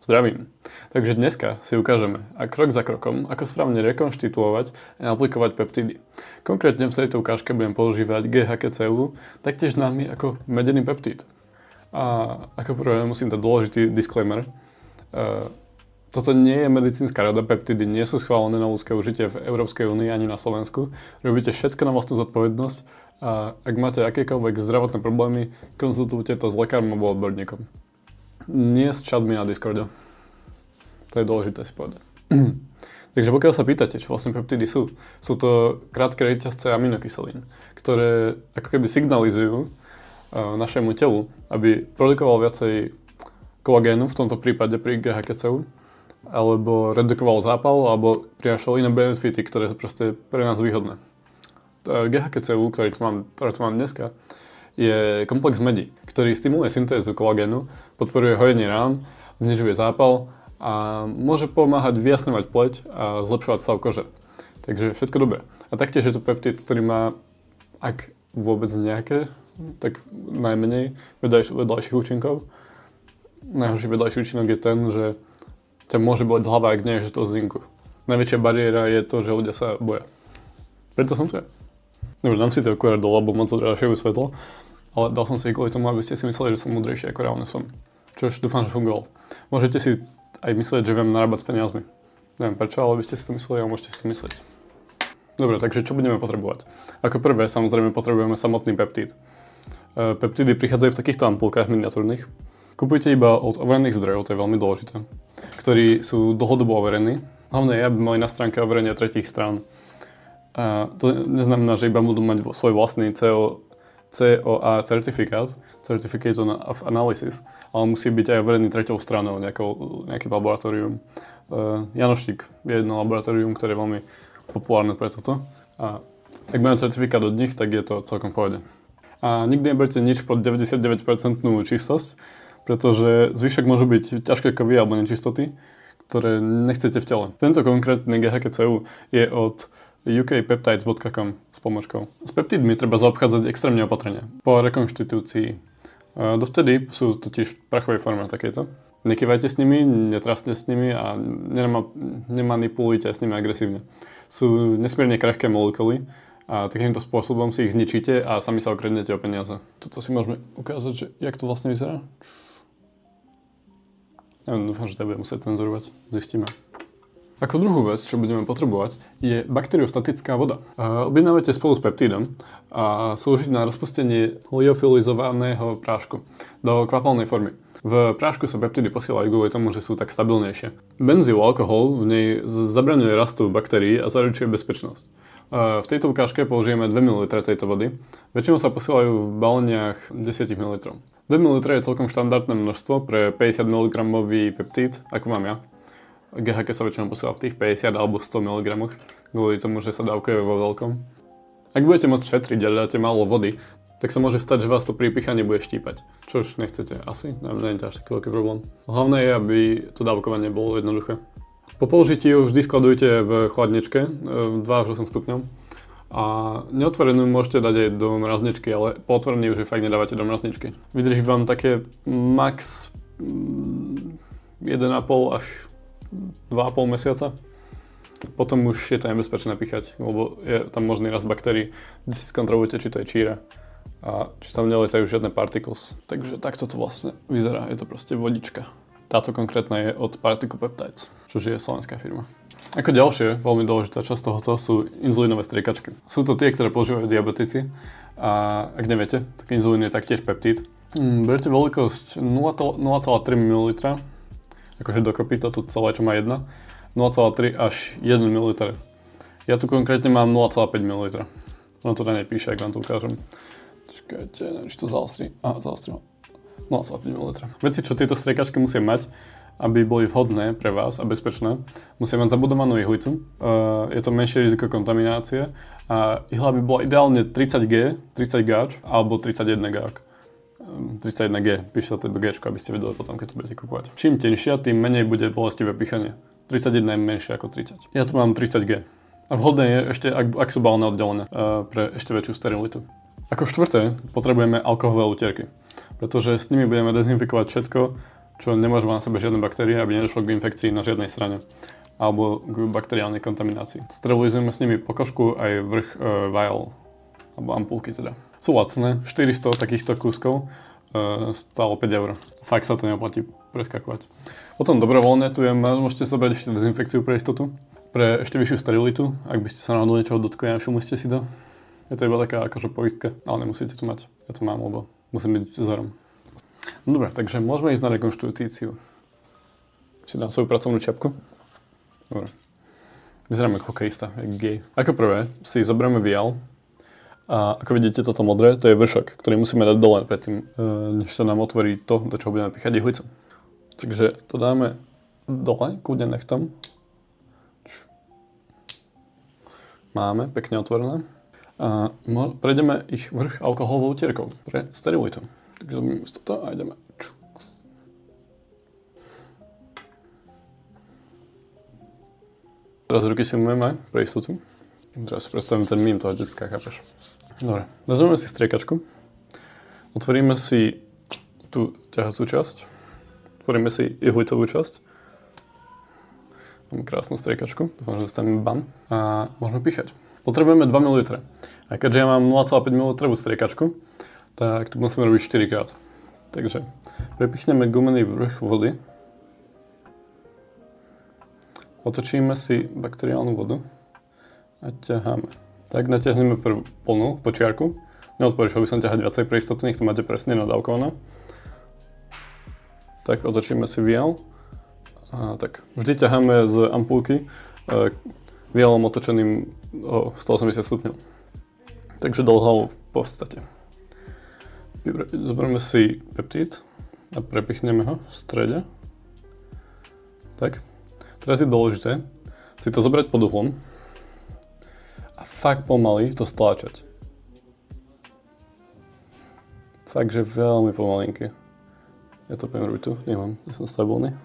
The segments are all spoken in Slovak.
Zdravím. Takže dneska si ukážeme a krok za krokom, ako správne rekonštituovať a aplikovať peptidy. Konkrétne v tejto ukážke budem používať GHKCU, taktiež známy ako medený peptid. A ako prvé musím dať dôležitý disclaimer. Toto nie je medicínska rada, peptidy nie sú schválené na ľudské užitie v Európskej únii ani na Slovensku. Robíte všetko na vlastnú zodpovednosť a ak máte akékoľvek zdravotné problémy, konzultujte to s lekárom alebo odborníkom. Nie s chatmi na Discorde. To je dôležité si povedať. Takže pokiaľ sa pýtate, čo vlastne peptidy sú to krátke reťazce aminokyselín, ktoré ako keby signalizujú našemu telu, aby produkoval viacej kolagénu, v tomto prípade pri GHKCU, alebo redukoval zápal, alebo prinášal iné benefity, ktoré sú proste pre nás výhodné. GHKCU, ktoré tu mám dneska, je komplex medí, ktorý stimuluje syntézu kolagénu, podporuje hojenie rán, znižuje zápal a môže pomáhať vyjasňovať pleť a zlepšovať stav kože. Takže všetko dobré. A taktiež je to peptid, ktorý má, ak vôbec nejaké, tak najmenej vedľajších účinkov. Najhorší vedľajší účinok je ten, že ťa môže boleť hlava, ak nie je to z zinku. Najväčšia bariéra je to, že ľudia sa boja. Preto som tu. Dobre, dám si to akurát do lebo moc odrážajú svetlo, ale dal som si kvôli tomu, aby ste si mysleli, že som múdrejší, ako reálne som. Čož dúfam, že fungoval. Môžete si aj myslieť, že viem narábať s peniazmi. Neviem prečo, ale by ste si to mysleli a môžete si to myslieť. Dobre, takže čo budeme potrebovať? Ako prvé, samozrejme, potrebujeme samotný peptid. Peptidy prichádzajú v takýchto ampulkách miniatúrnych. Kupujte iba od overených zdrojov, to je veľmi dôležité, ktorí sú dlhodobo overení. Hlavne aby mali na stránke overenia tretích strán. A to neznamená, že iba budú mať svoj vlastný COA certifikát, Certificate of Analysis, ale musí byť aj overený treťou stranou, nejakým laboratórium. Janoštík je jedno laboratórium, ktoré je veľmi populárne pre toto. A ak majú certifikát od nich, tak je to celkom v pohode. A nikdy neberte nič pod 99% čistosť, pretože zvyšok môžu byť ťažké kovy alebo nečistoty, ktoré nechcete v tele. Tento konkrétny GHKCU je od ukpeptides.com s pomočkou. S peptidmi treba zaobchádzať extrémne opatrne. Po rekonštitúcii. Dovtedy sú totiž v prachovej forme takéto. Nekývajte s nimi, netrastne s nimi a nemanipulujte s nimi agresívne. Sú nesmierne krehké molekuly a takýmto spôsobom si ich zničíte a sami sa okradnete o peniaze. Toto si môžeme ukázať, že jak to vlastne vyzerá. Neviem, dúfam, že to budem musieť cenzurovať. Zistíme. Ako druhú vec, čo budeme potrebovať, je bakteriostatická voda. Objednávate spolu s peptidom a slúži na rozpustenie liofilizovaného prášku do kvapalnej formy. V prášku sa peptidy posielajú kvôli tomu, že sú tak stabilnejšie. Benzylalkohol v nej zabraňuje rastu baktérií a zaručuje bezpečnosť. V tejto ukážke použijeme 2 ml tejto vody. Väčšinou sa posielajú v baleniach 10 ml. 2 ml je celkom štandardné množstvo pre 50 mg peptid, ako mám ja. GHK sa väčšinou posiela v tých 50 alebo 100 mg, kvôli tomu, že sa dávkuje vo veľkom. Ak budete môcť šetriť a dáte málo vody, tak sa môže stať, že vás to pri píchaní bude štípať. Čo už nechcete asi, nie je to až taký veľký problém. Hlavné je, aby to dávkovanie bolo jednoduché. Po použití ju vždy skladujte v chladničke 2 až 8 stupňov. A neotvorenú môžete dať aj do mrazničky, ale po otvorení už je fakt nedávate do mrazničky. Vydrží vám také max 1,5 až 2,5 mesiaca. Potom už je to nebezpečné píchať, lebo je tam možný rast baktérií, kde si skontrolujete, či to je číra a či tam neletajú žiadne particles. Takže takto to vlastne vyzerá, je to proste vodička. Táto konkrétna je od Particle Peptides, čo je slovenská firma. Ako ďalšie, veľmi dôležitá časť tohoto sú inzulínové striekačky. Sú to tie, ktoré používajú diabetici a ak neviete, tak inzulín je taktiež peptid. Berte veľkosť 0,3 ml, akože dokopy toto celé, čo má 1, 0,3 až 1 ml. Ja tu konkrétne mám 0,5 ml. Ono to nepíše, ak vám to ukážem. Čakajte, neviem, či to zaostrí. Zaostrilo. 0,5 ml. Veci, čo tieto striekačky musia mať, aby boli vhodné pre vás a bezpečné, musia mať zabudovanú ihlicu. Je to menšie riziko kontaminácie a ihla by bola ideálne 30G, 30 gáč alebo 31 gák. 31G, píšte sa to G, aby ste vedeli potom, keď to budete kupovať. Čím tenšia, tým menej bude bolestivé píchanie. 31 je menšie ako 30. Ja tu mám 30G. A vhodné je ešte, ak sú balóny oddelené, pre ešte väčšiu sterilitu. Ako štvrté, potrebujeme alkoholové utierky, pretože s nimi budeme dezinfikovať všetko, čo nemôže mať na sebe žiadne baktérie, aby nedošlo k infekcii na žiadnej strane alebo k bakteriálnej kontaminácii. Sterilizujeme s nimi pokožku aj vrch vial, alebo ampulky teda. Sú lacné, 400 takýchto kúskov stálo 5 eur. Fakt sa to neoplatí preskakovať. Potom dobrovoľne tu je, môžete zobrať ešte dezinfekciu pre istotu, pre ešte vyššiu sterilitu, ak by ste sa náhodou niečoho dotkli a nevšimli ste si to. Je to iba taká akože poistka, ale nemusíte to mať. Ja to mám, lebo musím byť vzorom. No dobre, takže môžeme ísť na rekonštitúciu. Si dám svoju pracovnú čiapku. Dobre. Vyzeráme ako hokejista, jak gej. Ako prvé si zoberieme vial a ako vidíte toto modré, to je vršok, ktorý musíme dať dole predtým, než sa nám otvorí to, do čoho budeme píchať ihlicu. Takže to dáme dole, kľudne nechtom. Máme, pekne otvorené. A prejdeme ich vrch alkoholovou utierkou pre sterilitu. Takže zoberieme si toto a ideme. Teraz ruky si umýjeme pre istotu. Teraz si predstavím ten mím toho decka, chápeš? Dobre, vezmeme si striekačku. Otvoríme si tú ťahacú časť. Otvoríme si ihlicovú časť. Máme krásnu striekačku. Dúfam, že dostaneme ban. A môžeme píchať. Potrebujeme 2 ml. A keďže ja mám 0,5 ml striekačku, tak to musíme robiť 4 krát. Takže prepichneme gumený vrch vody. Otočíme si bakteriálnu vodu a ťaháme. Tak natiahneme prvú plnú počiarku. Neodporúčal by som ťahať viacej pre istotu, nech to máte presne nadávkované. Tak otočíme si vial. A tak vždy ťaháme z ampulky vialom otočeným o 180 stupňov. Takže dlho v podstate. Zoberieme si peptid a prepichneme ho v strede. Tak. Teraz je dôležité si to zobrať pod uhlom a fakt pomaly to stláčať. Fakt, že veľmi pomalinky. Ja to poviem robiť tu, nemám, ja som stabilný.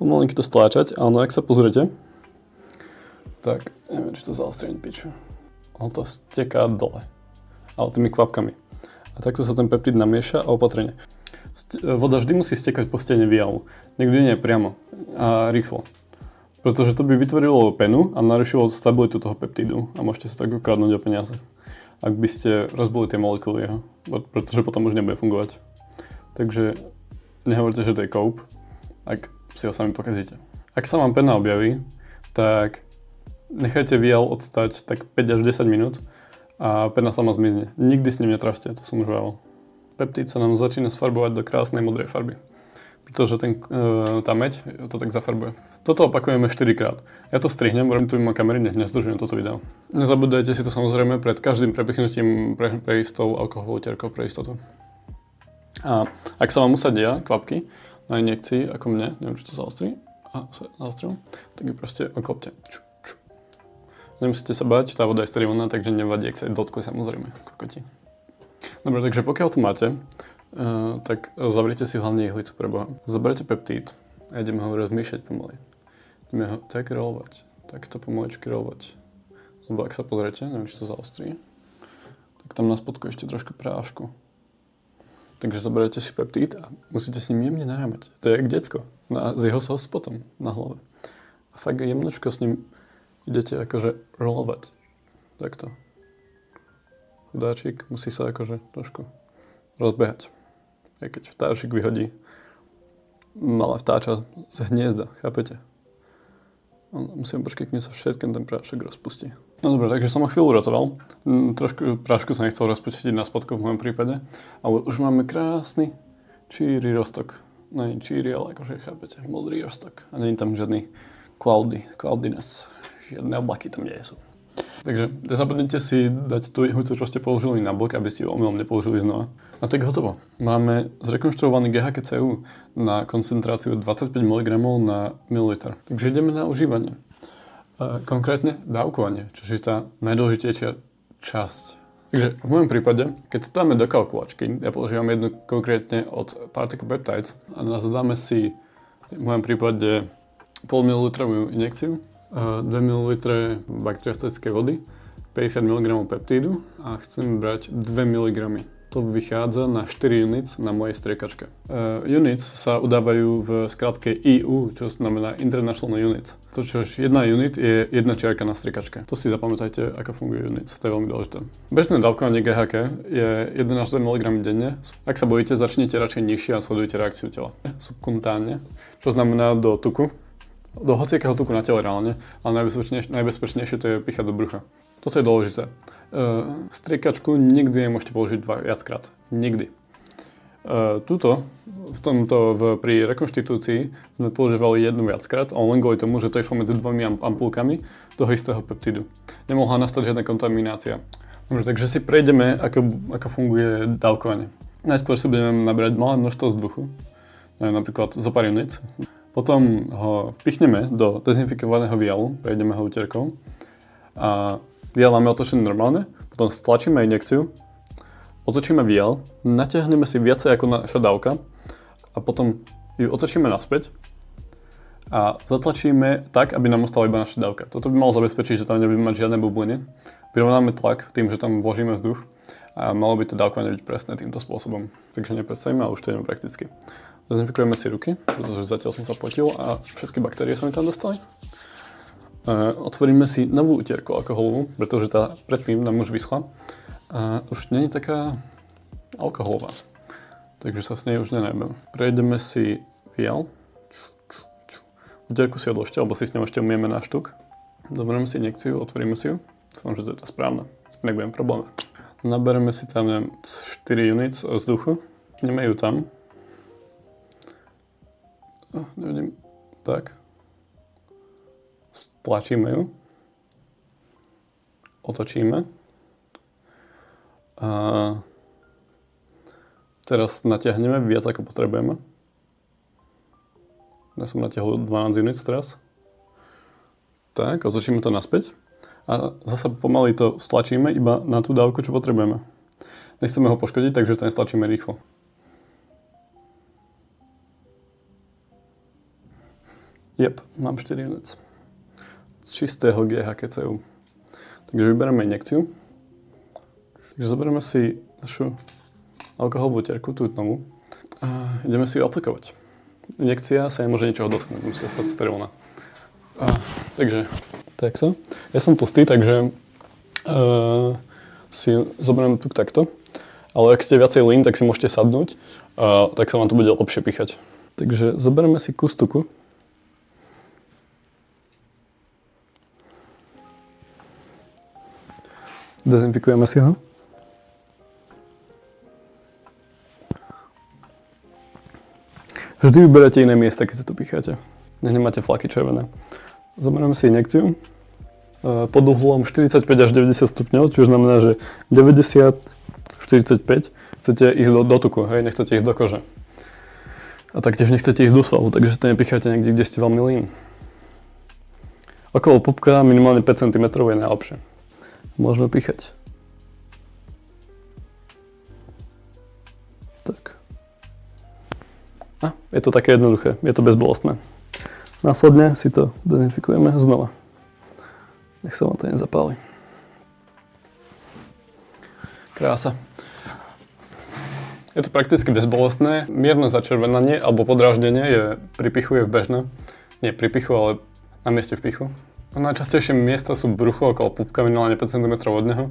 Pomalinky to stláčať, ale no ak sa pozriete, tak neviem, či to zaostrieť piču. Ale to steká dole, ale tými kvapkami. A takto sa ten peptid namieša a opatrne. Voda vždy musí stekať po stene vialu. Nikdy nie priamo a rýchlo. Pretože to by vytvorilo penu a narušilo stabilitu toho peptidu a môžete sa tak ukradnúť o peniaze. Ak by ste rozbili tie molekuly jeho, pretože potom už nebude fungovať. Takže nehovorte, že to je koup, ak si ho sami pokazíte. Ak sa vám pena objaví, tak nechajte vial odstať tak 5 až 10 minút a pena sama zmizne. Nikdy s ním netraste, to som už vravel. Peptid sa nám začína sfarbovať do krásnej modrej farby. Pretože tá meď to tak zafarbuje. Toto opakujeme 4 krát. Ja to strihnem, robím tu mimo kamery, nech nezdržujem toto video. Nezabudajte si to samozrejme pred každým prepichnutím pre istou alkoholovou utierkou pre istotu. A ak sa vám usadia kvapky na injekcii, ako mne, neviem, či to zaostrí, tak ju proste oklopte. Nemusíte sa bať, tá voda je sterilná, takže nevadí, ak sa dotkli samozrejme, kokoti. Dobre, takže pokiaľ to máte, tak zavrite si hlavne ihlicu pre Boha. Zoberte peptíd a ideme ho rozmýšľať pomaly. Ideme ho tak rolovať, takto pomaličky rolovať. Lebo ak sa pozriete, neviem, či to zaostrí, tak tam na spodku ešte trošku prášku. Takže zoberete si peptíd a musíte s ním jemne narámať. To je jak decko, s jeho spotom na hlave. A fakt jemnočko s ním idete akože rolovať. Takto. Chudáčik musí sa akože trošku rozbehať. Aj keď vtáčik vyhodí malé vtáča z hniezda, chápete? Musím počkať, kým sa všetkým ten prášok rozpustí. No dobre, takže som ho chvíľu rotoval. Trošku prášku sa nechcel rozpustiť na spodku v mojom prípade. Ale už máme krásny číry roztok. Nie číry, ale akože chápete, modrý roztok. A nie je tam žiadny cloudiness. Žiadne oblaky tam nie sú. Takže nezabudnite si dať tú ihlicu, čo ste použili na bok, aby ste ju omylom nepoužili znova. A tak hotovo. Máme zrekonštruovaný GHQCU na koncentráciu 25 mg na mililiter. Takže ideme na užívanie. Konkrétne dávkovanie, čo je tá najdôležitejšia časť. Takže v mojom prípade, keď to dáme do kalkulačky, ja používam jednu konkrétne od Particle Peptides a zadáme si v mojom prípade pol mililitrovú injekciu, 2 ml bakteriostatickej vody, 50 mg peptídu a chcem brať 2 mg. to vychádza na 4 units na mojej striekačke. Units sa udávajú v skratke EU, čo znamená International Units. To čož jedna unit je jedna čiarka na striekačke. To si zapamätajte, ako funguje units, to je veľmi dôležité. Bežné dávkovanie GHK je 1 až 2 mg denne. Ak sa bojíte, začnite radšej nižšie a sledujte reakciu tela. Subkuntánne, čo znamená do tuku. Do hociakého tuku na tele reálne, ale najbezpečnejšie to je píchať do brucha. Toto je dôležité. Striekačku nikdy nemôžete použiť viackrát. Nikdy. Pri rekonštitúcii sme používali jednu viackrát, ale len kvôli tomu, že to išlo medzi dvomi ampulkami toho istého peptidu. Nemohla nastať žiadna kontaminácia. Dobre, takže si prejdeme, ako funguje dávkovanie. Najskôr si budeme nabrať malé množstvo vzduchu, napríklad zo pár units. Potom ho vpichneme do dezinfikovaného vialu, prejdeme ho utierkou. A vial máme otočený normálne, potom stlačíme injekciu, otočíme vial, natiahneme si viacej ako naša dávka a potom ju otočíme naspäť a zatlačíme tak, aby nám ostala iba naša dávka. Toto by malo zabezpečiť, že tam nebude mať žiadne bubliny. Vyrovnáme tlak tým, že tam vložíme vzduch a malo by to dávkovanie byť presné týmto spôsobom. Takže nepredstavíme a už to ideme prakticky. Dezinfikujeme si ruky, pretože zatiaľ som sa potil a všetky baktérie sa mi tam dostali. Otvoríme si novú utierku alkoholovú, pretože tá predtým nám už vyschla a už nie je taká alkoholová, takže sa s nej už nenajmem. Prejdeme si vial, utierku si odložte, alebo si s ňou ešte umieme na štuk. Zoberieme si injekciu, otvoríme si ju, dúfam, že to je tá správna, inak budem problém. Nabereme si tam 4 units vzduchu, ideme ju tam, nevidím, tak. Stlačíme ju, otočíme a teraz natiahneme viac ako potrebujeme. Ja som natiahol 12 units teraz. Tak, otočíme to naspäť a zase pomaly to stlačíme iba na tú dávku, čo potrebujeme. Nechceme ho poškodiť, takže to stlačíme rýchlo. Jep, mám 4 units. Z čistého GHKCU. Takže vyberieme injekciu. Takže zoberieme si našu alkoholovú terku, tú novú, a ideme si ju aplikovať. Injekcia sa nemôže ničoho dotknúť, musí ostať sterilná. Takže takto. Ja som tlstý, takže si zoberiem tu takto. Ale ak ste viacej lean, tak si môžete sadnúť, tak sa vám to bude lepšie píchať. Takže zoberieme si kus tuku. Dezinfikujeme si ho. Vždy vyberete iné miesta, keď sa to picháte. Nech nemáte flaky červené. Zoberieme si injekciu pod uhlom 45 až 90 stupňov, čo znamená, že 90, 45 chcete ísť do tuku, hej, nechcete ísť do kože. A taktiež nechcete ísť do svalu, takže to nepicháte niekde, kde ste veľmi lean. Okolo pupka minimálne 5 cm je najlepšie. Môžeme píchať. Tak. A je to také jednoduché, je to bezbolestné. Následne si to dezinfikujeme znova. Nech sa vám to nezapáli. Krása. Je to prakticky bezbolestné. Mierne začervenanie alebo podráždenie pri pichu je bežné. Nie pri pichu, ale na mieste v pichu. Najčastejšie miesta sú brucho okolo pupka, minimálne 5 cm od neho,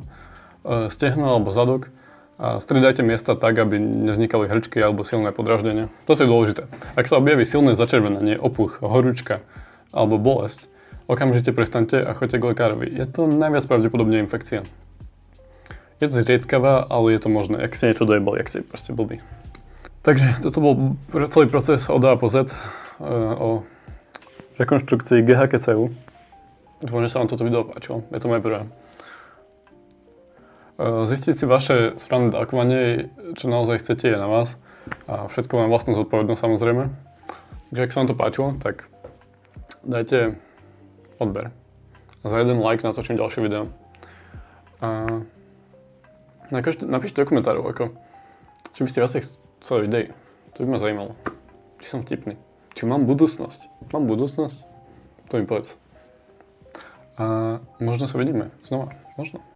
stehno alebo zadok. A striedajte miesta tak, aby nevznikali hrčky alebo silné podráždenie. To je dôležité. Ak sa objaví silné začervenanie, opuch, horúčka alebo bolesť, okamžite prestaňte a choďte k lekárovi. Je to najviac pravdepodobne infekcia. Je to zriedkavá, ale je to možné, ak ste niečo dojebali, ak ste proste blbí. Takže toto bol celý proces od A po Z o rekonštrukcii GHKCU. Dúfam, že sa vám toto video páčilo. Je to moje prvé. Zistiť si vaše správne dávkovanie, čo naozaj chcete, je na vás. A všetko má vlastnú zodpovednosť, samozrejme. Takže ak sa vám to páčilo, tak dajte odber. A za jeden like natočím ďalšie video. A napíšte do komentárov, či by ste viacej chceli videí. To by ma zajímalo. Či som vtipný. Či mám budúcnosť. Mám budúcnosť? To mi povedz. A možno sa vidíme znova. Možno.